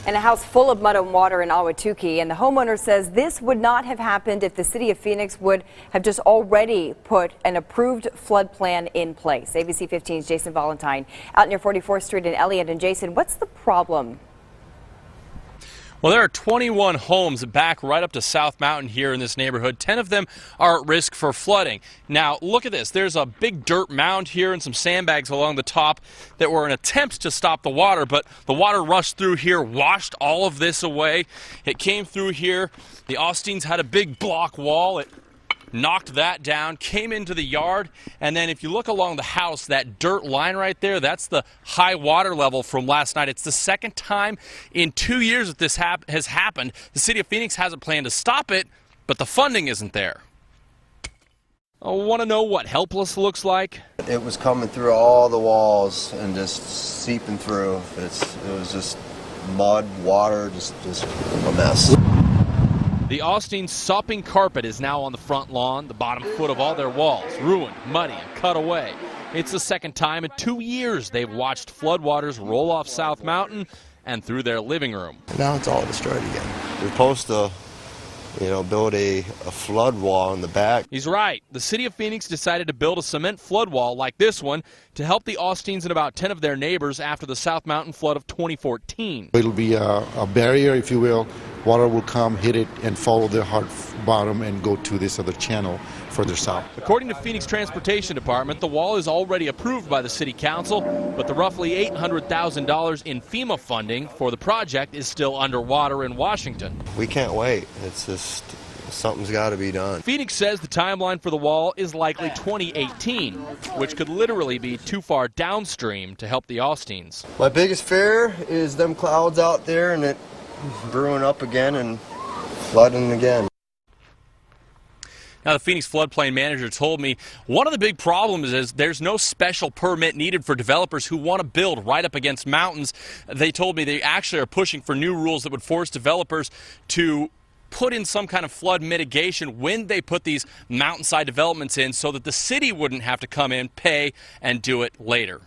And a house full of mud and water in Ahwatukee, and the homeowner says this would not have happened if the city of Phoenix would have just already put an approved flood plan in place. ABC 15's Jason Valentine out near 44th Street in Elliott. And Jason, what's the problem? Well, there are 21 homes back right up to South Mountain here in this neighborhood. 10 of them are at risk for flooding. Now, look at this. There's a big dirt mound here and some sandbags along the top that were an attempt to stop the water, but the water rushed through here, washed all of this away. It came through here. The Austins had a big block wall. It knocked that down, came into the yard, and then if you look along the house, that dirt line right there, that's the high water level from last night. It's the second time in 2 years that this has happened. The city of Phoenix has a plan to stop it, but the funding isn't there. I want to know what helpless looks like? It was coming through all the walls and just seeping through. It was just mud, water, just a mess. The Austin sopping carpet is now on the front lawn, the bottom foot of all their walls, ruined, muddy, and cut away. It's the second time in 2 years they've watched floodwaters roll off South Mountain and through their living room. Now it's all destroyed again. We're supposed to, build a flood wall in the back. He's right. The city of Phoenix decided to build a cement flood wall like this one to help the Austins and about 10 of their neighbors after the South Mountain flood of 2014. It'll be a barrier, if you will. Water will come, hit it, and follow the hard bottom and go to this other channel further south. According to Phoenix Transportation Department, the wall is already approved by the city council, but the roughly $800,000 in FEMA funding for the project is still underwater in Washington. We can't wait. It's just something's got to be done. Phoenix says the timeline for the wall is likely 2018, which could literally be too far downstream to help the Austins. My biggest fear is them clouds out there and it brewing up again and flooding again. Now, the Phoenix floodplain manager told me one of the big problems is there's no special permit needed for developers who want to build right up against mountains. They told me they actually are pushing for new rules that would force developers to put in some kind of flood mitigation when they put these mountainside developments in so that the city wouldn't have to come in, pay, and do it later.